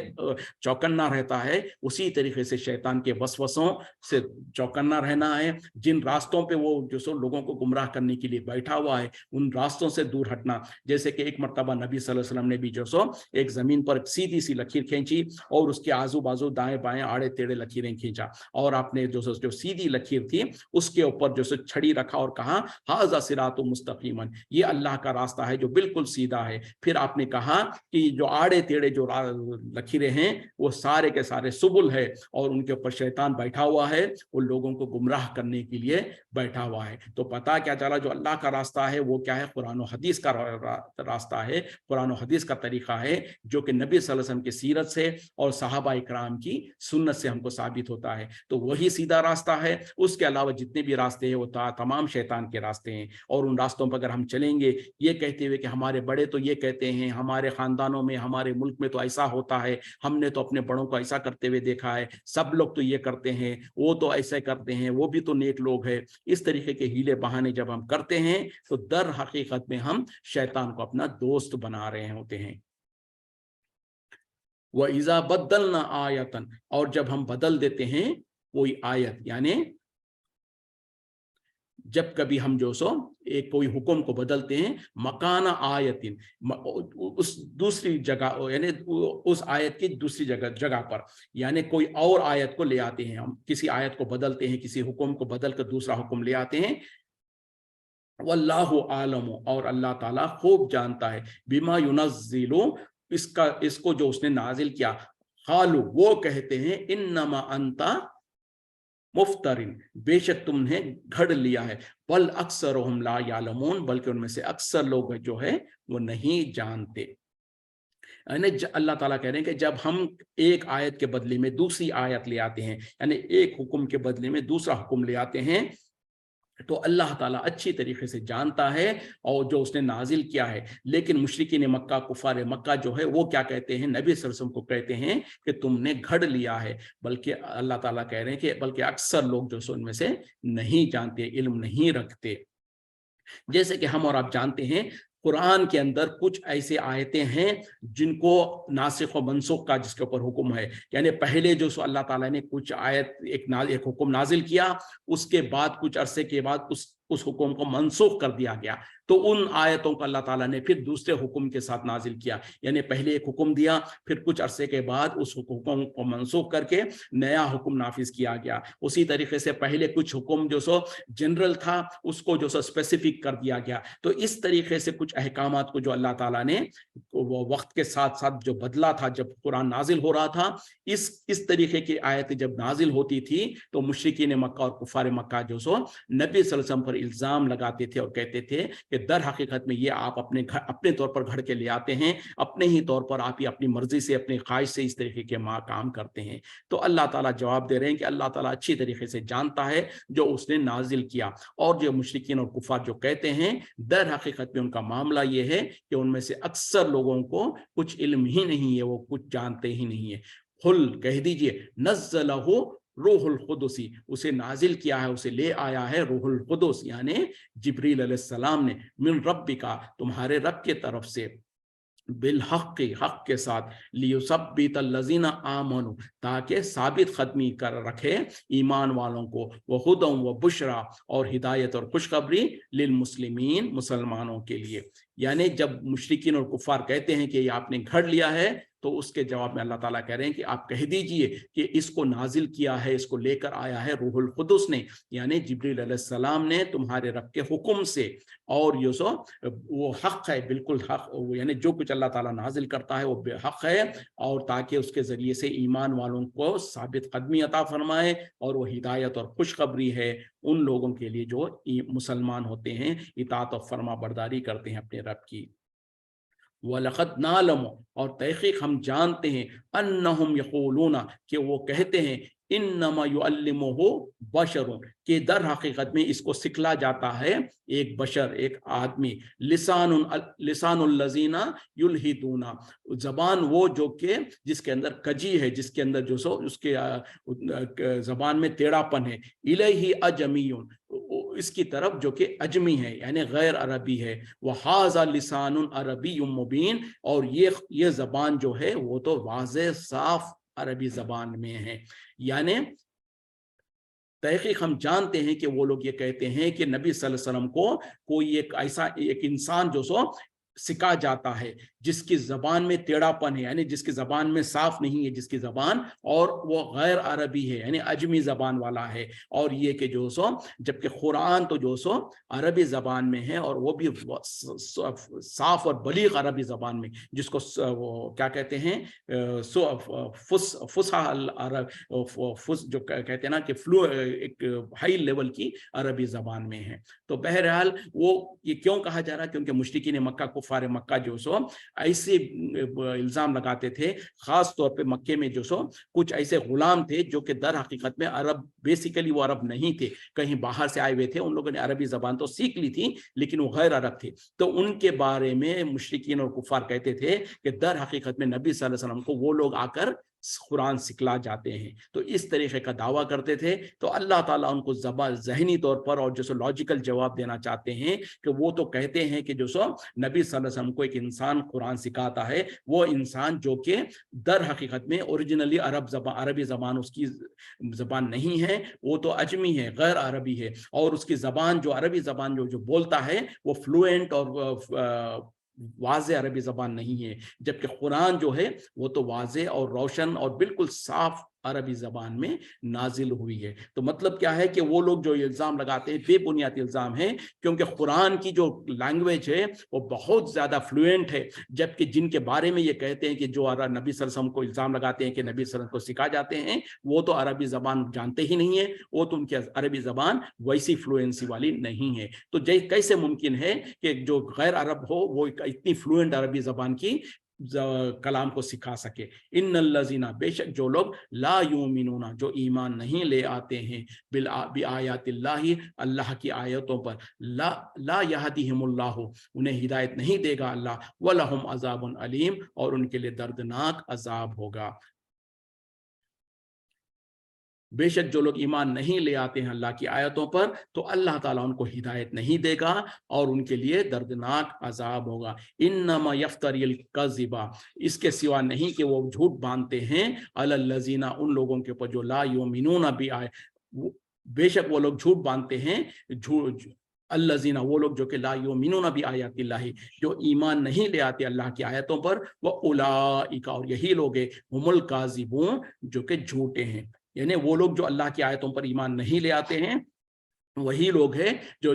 चौकन्ना रहता है, उसी तरीके से शैतान के वसवसों से चौकन्ना रहना है। जिन रास्तों पे वो जो सो लोगों को गुमराह करने के लिए बैठा हुआ है, उन रास्तों से दूर हटना। जैसे कि एक मर्तबा नबी सल्लल्लाहु अलैहि वसल्लम ने भी जो सो एक जमीन पर सीधी सी लकीर खींची और उसके आजू बाजू दाएं बाएं आड़े टेढ़े लकीरें खींचा, और आपने जो सीधी लकीर थी उसके ऊपर जो छड़ी रखा और कहा, हाज़ा सिरातुम मुस्तकीमन, ये अल्लाह का रास्ता है जो बिल्कुल सीधा है। फिर आपने कहा कि जो आड़े टेढ़े जो लकीरें हैं वो सारे के सारे सुबुल है, और उनके ऊपर शैतान बैठा हुआ है, वो लोगों को गुमराह करने के लिए बैठा हुआ है। तो पता क्या चला, जो अल्लाह का रास्ता है वो क्या है, कुरान और हदीस का रास्ता है, कुरान और हदीस का तरीका है, जो कि नबी सल्लल्लाहु अलैहि वसल्लम की सीरत से और सहाबा इकराम की सुन्नत से हमको साबित होता है। तो वही सीधा रास्ता है। उसके अलावा जितने भी रास्ते हैं वो तमाम शैतान के रास्ते हैं, और उन रास्तों पर अगर हम चलेंगे ये कहते हुए कि हमारे बड़े तो ये कहते हैं, हमारे खानदानों में, हमारे मुल्क में तो ऐसा होता है, हमने तो अपने बड़ों को ऐसा करते हुए देखा है, सब लोग तो ये करते हैं, वो तो ऐसे करते हैं, वो भी तो नेक लोग हैं, इस तरीके के हीले बहाने जब हम करते हैं तो दर हकीकत में हम शैतान को अपना दोस्त बना रहे होते हैं। वह इज़ा बदलना आयतन, और जब हम बदल देते हैं कोई आयत, यानी जब कभी हम जो सो एक कोई हुक्म को बदलते हैं, मकाना आयतिन, उस दूसरी जगह, यानी उस आयत की दूसरी जगह पर, यानी कोई और आयत को ले आते हैं, हम किसी आयत को बदलते हैं, किसी हुक्म को बदल कर दूसरा हुक्म ले आते हैं। वल्लाहु आलम, और अल्लाह ताला खूब जानता है, बिमा युनज़्ज़िलु, इसको जो उसने नाजिल किया। खालू, वो कहते हैं, इन्नमा अंता मुफ्तरिन, बेशक तुमने घड़ लिया है, बल अक्सरुहुम ला यालमून, बल्कि उनमें से अक्सर लोग जो है वो नहीं जानते। यानी अल्लाह ताला कह रहे हैं कि जब हम एक आयत के बदले में दूसरी आयत ले आते हैं, यानी एक हुक्म के बदले में दूसरा हुक्म ले आते हैं, तो अल्लाह ताला अच्छी तरीके से जानता है और जो उसने नाजिल किया है। लेकिन मुशरिकीन मक्का, कुफार मक्का जो है वो क्या कहते हैं, नबी सल्लल्लाहु अलैहि वसल्लम को कहते हैं कि तुमने घड़ लिया है, बल्कि अल्लाह ताला कह रहे हैं कि बल्कि अक्सर लोग जो सो उनमें से नहीं जानते, इल्म नहीं रखते। जैसे कि हम और आप जानते हैं, कुरान के अंदर कुछ ऐसे आयतें हैं जिनको नासिख व मनसूख का जिसके ऊपर हुक्म है, यानी पहले जो सो अल्लाह ताला ने कुछ आयत एक हुक्म नाजिल किया, उसके बाद कुछ अरसे के बाद उस हुक्म को मनसूख कर दिया गया, तो उन आयतों को अल्लाह ताला ने फिर दूसरे हुक्म के साथ नाजिल किया। यानी पहले एक हुक्म दिया, फिर कुछ अरसे के बाद उस हुक्म को मनसूख करके नया हुक्म नाफिज किया गया। उसी तरीके से पहले कुछ हुक्म जो सो जनरल था, उसको जो सो स्पेसिफिक कर दिया गया। तो इस तरीके से कुछ अहकामात को जो अल्लाह ताला ने वो वक्त के साथ साथ जो बदला था, जब कुरान नाजिल हो रहा था, इस तरीके की आयतें जब नाजिल होती थी, तो मुशरिकीन मक्का और कुफार मक्का जो सो नबी सल्लल्लाहु अलैहि वसल्लम पर इल्जाम लगाते थे और कहते थे कि दर हकीकत में ये आप अपने तौर पर घड़ के ले आते हैं, अपने ही तौर पर आप ही अपनी मर्जी से, अपनी ख्वाहिश से इस तरीके के काम करते हैं। तो अल्लाह ताला जवाब दे रहे हैं कि अल्लाह ताला अच्छी तरीके से जानता है जो उसने नाजिल किया, और जो मुशरिकीन और कुफार जो कहते हैं, दर हकीकत में उनका मामला ये है कि उनमें से अक्सर लोगों को कुछ इल्म ही नहीं है, वो कुछ जानते ही नहीं है। कुल, कह दीजिए, नज़्ज़लहु रूहुल कुदुसी, उसे नाजिल किया है, उसे ले आया है रूहुल कुदुस, यानी जिब्रील अलैहिस्सलाम ने, मिन रब्बिका, तुम्हारे रब के तरफ से, बिल हक के साथ, लियुसब्बितल्लज़ीना आमनू, ताकि साबित खत्मी कर रखे ईमान वालों को, व हुदम व बुशरा, और हिदायत और खुशखबरी लिल मुस्लिमीन, मुसलमानों के लिए। यानी जब मुशरिकीन और कुफार कहते हैं कि ये आपने घड़ लिया है, तो उसके जवाब में अल्लाह ताला कह रहे हैं कि आप कह दीजिए कि इसको नाजिल किया है, इसको लेकर आया है रूहुल कुदुस ने, यानी जिब्रील अलैहिस्सलाम ने, तुम्हारे रब के हुक्म से, और ये सो वो हक है, बिल्कुल हक, यानी जो कुछ अल्लाह ताला नाजिल करता है वो हक है, और ताकि उसके जरिए से ईमान वालों को साबित कदमी अता फरमाए, और वो हिदायत और खुशखबरी है उन लोगों के लिए जो मुसलमान होते हैं, इताअत और फरमा बरदारी करते हैं अपने रब की। वलक़द नालम, और तहक़ीक़ हम जानते हैं, अन्नहुम यक़ूलूना, कि वो कहते हैं, इन्नमा युअल्लिमुहु बशरुन, कि दर हकीकत में इसको सिखला जाता है एक बशर, एक आदमी, लिसानुल लज़ीना युल्हिदूना, जबान वो जो कि जिसके अंदर कजी है, जिसके अंदर जो सो उसके जबान में टेढ़ापन है, इलैहि अजमियुन, इसकी तरफ जो कि अजमी है यानी गैर अरबी है, वह हाज़ा लिसानुन अरबियुम मुबीन, और ये जबान जो है वो तो वाज़े साफ अरबी जबान में है। यानी तहकीक हम जानते हैं कि वो लोग ये कहते हैं कि नबी सल्लल्लाहु अलैहि वसल्लम को कोई एक ऐसा एक इंसान जो सो सिखा जाता है जिसकी जबान में टेढ़ापन है, यानी जिसकी जबान में साफ नहीं है जिसकी जबान, और वो गैर अरबी है यानी अजमी जबान वाला है, और ये कि जो सो जबकि कुरान तो जो सो अरबी जबान में है, और वो भी साफ और बलीग अरबी जबान में, जिसको वो क्या कहते हैं, फुसहा अरब, जो कहते हैं ना कि फ्लू, एक हाई लेवल की अरबी जबान में है। तो बहरहाल वो ये क्यों कहा जा रहा है, क्योंकि मुशरिकीन मक्का, कुफार मक्का जो सो ऐसे इल्जाम लगाते थे, खास तौर पे मक्के में जो सो कुछ ऐसे गुलाम थे जो कि दर हकीकत में अरब, बेसिकली वो अरब नहीं थे, कहीं बाहर से आए हुए थे, उन लोगों ने अरबी जबान तो सीख ली थी लेकिन वो गैर अरब थे। तो उनके बारे में मुशरिकीन और कुफार कहते थे कि दर हकीकत में नबी सल्लल्लाहु अलैहि वसल्लम को वो लोग आकर कुरान सिखला जाते हैं, तो इस तरीके का दावा करते थे। तो अल्लाह ताला उनको ज़हनी तौर पर और जो सो लॉजिकल जवाब देना चाहते हैं कि वो तो कहते हैं कि जो सो नबी सल्लल्लाहु अलैहि वसल्लम को एक इंसान कुरान सिखाता है, वो इंसान जो कि दर हकीकत में ओरिजिनली अरबी ज़बान उसकी ज़बान नहीं है, वो तो अजमी है, गैर अरबी है, और उसकी ज़बान जो अरबी ज़बान जो बोलता है वो फ्लुएंट और वाज़े अरबी ज़बान नहीं है, जबकि कुरान जो है वो तो वाज़े और रोशन और बिल्कुल साफ अरबी ज़बान में नाजिल हुई है। तो मतलब क्या है कि वो लोग जो इल्ज़ाम लगाते हैं बेबुनियाद इल्ज़ाम है, क्योंकि कुरान की जो लैंग्वेज है वो बहुत ज़्यादा फ्लुएंट है, जबकि जिनके बारे में ये कहते हैं कि जो नबी सल्लल्लाहु अलैहि वसल्लम को इल्ज़ाम लगाते हैं कि नबी सल्लल्लाहु अलैहि वसल्लम को सिखा जाते हैं, वो तो अरबी ज़बान जानते ही नहीं है, वो तो उनकी अरबी ज़बान वैसी फ्लुएंसी वाली नहीं है। तो कैसे मुमकिन है कि जो गैर अरब हो वो इतनी फ्लुएंट अरबी ज़बान की कलाम को सिखा सके। इन्नल लज़ीना, बेशक जो लोग, ला युमिनूना, जो ईमान नहीं ले आते हैं, बि आयातिल्लाहि, अल्लाह की आयतों पर, ला यहदिहिमुल्लाहु, उन्हें हिदायत नहीं देगा अल्लाह, वलहुम अज़ाबुन अलीम, और उनके लिए दर्दनाक अजाब होगा। बेशक जो लोग ईमान नहीं ले आते हैं अल्लाह की आयतों पर, तो अल्लाह ताला उनको हिदायत नहीं देगा और उनके लिए दर्दनाक अजाब होगा। इन्नमा यफ्तरिल कज़िबा, इसके सिवा नहीं कि वो झूठ बांधते हैं, अलल लज़ीना, उन लोगों के ऊपर जो ला युमिनूना बि आय, बेशक वो लोग झूठ बांधते हैं, झूठ अल्लज़ीना, वो लोग जो कि ला युमिनूना बि आयातिल्लाहि, जो ईमान नहीं ले आते अल्लाह की आयतों पर, व उलाइका, और यही लोग हैं, हुमुल काज़िबून, जो कि झूठे हैं। यानी वो लोग जो अल्लाह की आयतों पर ईमान नहीं ले आते हैं, वही लोग हैं जो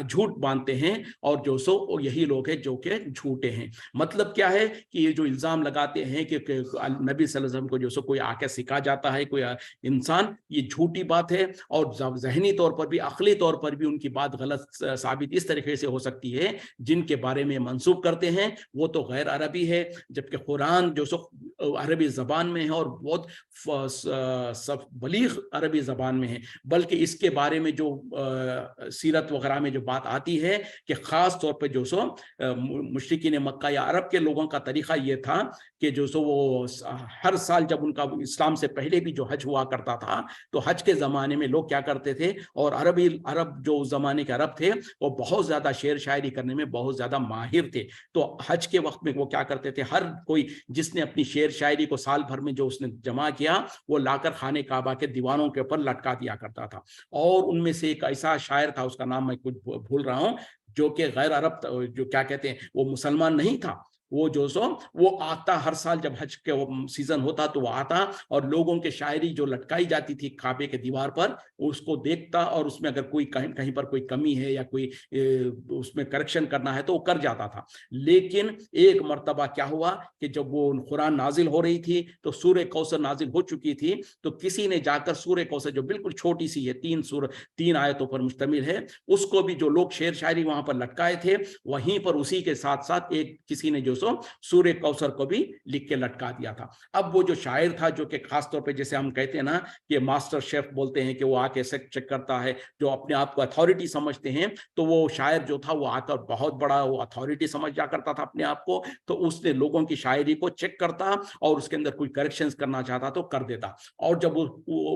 झूठ बांधते हैं, और जो सो यही लोग हैं जो कि झूठे हैं। मतलब क्या है कि ये जो इल्ज़ाम लगाते हैं कि नबी सल्लल्लाहु अलैहि वसल्लम को जो सो कोई आके सिखा जाता है कोई इंसान, ये झूठी बात है, और ज़हनी तौर पर भी, अक़ली तौर पर भी उनकी बात गलत साबित इस तरीके से हो सकती है, जिनके बारे में मंसूब करते हैं वो तो गैर अरबी है, जबकि कुरान जो सो अरबी ज़बान में है और बहुत बलीग अरबी ज़बान में है। बल्कि इसके बारे में जो सीरत वगैरह में जो बात आती है कि ख़ास तौर पे जो सो मुशरिकीन मक्का या अरब के लोगों का तरीक़ा ये था कि जो सो वो हर साल जब उनका इस्लाम से पहले भी जो हज हुआ करता था, तो हज के ज़माने में लोग क्या करते थे, और अरब जो उस ज़माने के अरब थे वो बहुत ज़्यादा शेर शायरी करने में बहुत ज़्यादा माहिर थे। तो हज के वक्त में वो क्या करते थे, हर कोई जिसने अपनी शेर शायरी को साल भर में जो उसने जमा किया, वो लाकर खाने काबा के दीवारों के ऊपर लटका दिया करता था। और उनमें से एक ऐसा शायर था, उसका नाम मैं कुछ भूल रहा हूँ, जो कि गैर अरब, जो क्या कहते हैं, वो मुसलमान नहीं था, वो जो सो वो आता हर साल जब हज के सीजन होता तो वो आता और लोगों के शायरी जो लटकाई जाती थी काबे के दीवार पर, उसको देखता, और उसमें अगर कोई कहीं पर कोई कमी है या कोई उसमें करेक्शन करना है तो वो कर जाता था। लेकिन एक मर्तबा क्या हुआ कि जब वो कुरान नाजिल हो रही थी तो सूरह कौसर नाजिल हो चुकी थी, तो किसी ने जाकर सूरह कौसर जो बिल्कुल छोटी सी है, 3 आयतों पर मुश्तमिल है, उसको भी जो लोग शेर शायरी वहां पर लटकाए थे, वहीं पर उसी के साथ साथ एक किसी ने जो सो सूर्य कौसर को भी लिख के लटका दिया था। अब वो जो शायर था, जो कि खास तौर पे जैसे हम कहते हैं ना कि मास्टर शेफ बोलते हैं कि वो आके चेक करता है, जो अपने आप को अथॉरिटी समझते हैं, तो वो शायर जो था वो आकर बहुत बड़ा वो अथॉरिटी समझ जा करता था अपने आप को। तो उसने लोगों की शायरी को चेक करता और उसके अंदर कोई करेक्शंस करना चाहता तो कर देता। और जब वो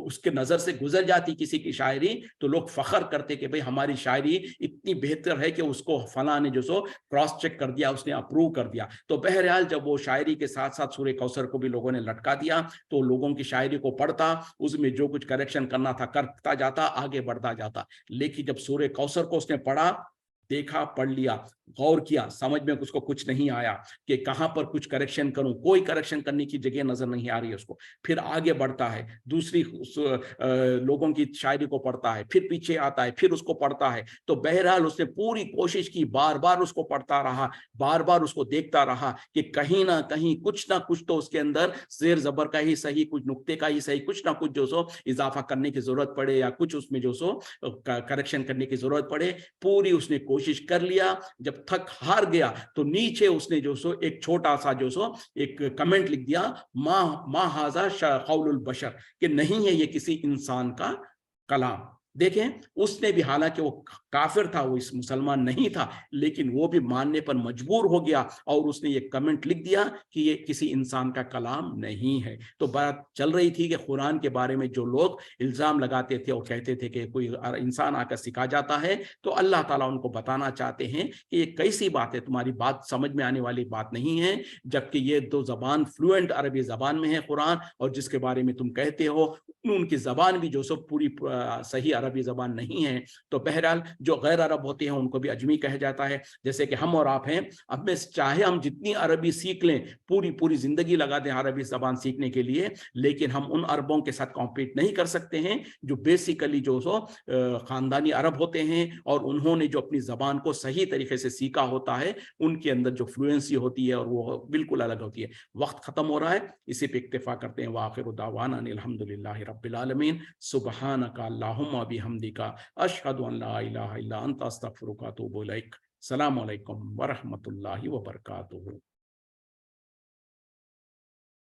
उसके नजर से गुजर जाती किसी की शायरी, तो लोग फख्र करते कि भाई हमारी शायरी इतनी बेहतर है कि उसको फलां ने जो सो क्रॉस चेक कर दिया, उसने अप्रूव कर दिया। तो बहरहाल जब वो शायरी के साथ साथ सूर्य कौसर को भी लोगों ने लटका दिया, तो लोगों की शायरी को पढ़ता, उसमें जो कुछ करेक्शन करना था करता जाता, आगे बढ़ता जाता। लेकिन जब सूर्य कौसर को उसने पढ़ा, देखा, पढ़ लिया, गौर किया, समझ में उसको कुछ नहीं आया कि कहां पर कुछ करेक्शन करूं, कोई करेक्शन करने की जगह नजर नहीं आ रही है उसको। फिर आगे बढ़ता है, दूसरी लोगों की शायरी को पढ़ता है, फिर पीछे आता है, फिर उसको पढ़ता है। तो बहरहाल उसने पूरी कोशिश की, बार बार उसको पढ़ता रहा, बार बार उसको देखता रहा कि कहीं ना कहीं कुछ ना कुछ तो उसके अंदर जेर जबर का ही सही, कुछ नुक्ते का ही सही, कुछ ना कुछ जो सो इजाफा करने की जरूरत पड़े, या कुछ उसमें जो सो करेक्शन करने की जरूरत पड़े। पूरी उसने कोशिश कर लिया। जब थक हार गया तो नीचे उसने जो सो एक छोटा सा जो सो एक कमेंट लिख दिया, मा हाजा कौलुल बशर, कि नहीं है ये किसी इंसान का कलाम। देखें, उसने भी, हालांकि वो काफिर था, वो इस मुसलमान नहीं था, लेकिन वो भी मानने पर मजबूर हो गया और उसने ये कमेंट लिख दिया कि ये किसी इंसान का कलाम नहीं है। तो बात चल रही थी कि कुरान के बारे में जो लोग इल्जाम लगाते थे और कहते थे कि कोई इंसान आकर सिखा जाता है, तो अल्लाह ताला उनको बताना चाहते हैं कि ये कैसी बात है, तुम्हारी बात समझ में आने वाली बात नहीं है, जबकि ये दो जबान फ्लुएंट अरबी जबान में है कुरान, और जिसके बारे में तुम कहते हो उनकी जबान भी जो सब पूरी सही अरबी जबान नहीं है। तो बहरहाल जो गैर अरब होते हैं उनको भी अजमी कहा जाता है, जैसे कि हम और आप हैं। अब में चाहे हम जितनी अरबी सीख लें, पूरी पूरी जिंदगी लगा दें अरबी जबान सीखने के लिए, लेकिन हम उन अरबों के साथ कॉम्पीट नहीं कर सकते हैं जो बेसिकली जो सो खानदानी अरब होते हैं, और उन्होंने जो अपनी जबान को सही तरीके से सीखा होता है, उनके अंदर जो फ्लुएंसी होती है और वो बिल्कुल अलग होती है। वक्त खत्म हो रहा है, इसी पे इक्तिफा करते हैं। वाखिर दावाना अल्हम्दुलिल्लाहि रब्बिल आलमीन, सुब्हानका अल्लाहुम्मा बिहम्दिका, अशहदु अन ला इलाहा इल्ला अंता अस्तगफिरुका व अतूबु इलैक। अस्सलामु अलैकुम व रहमतुल्लाहि व बरकातुहू।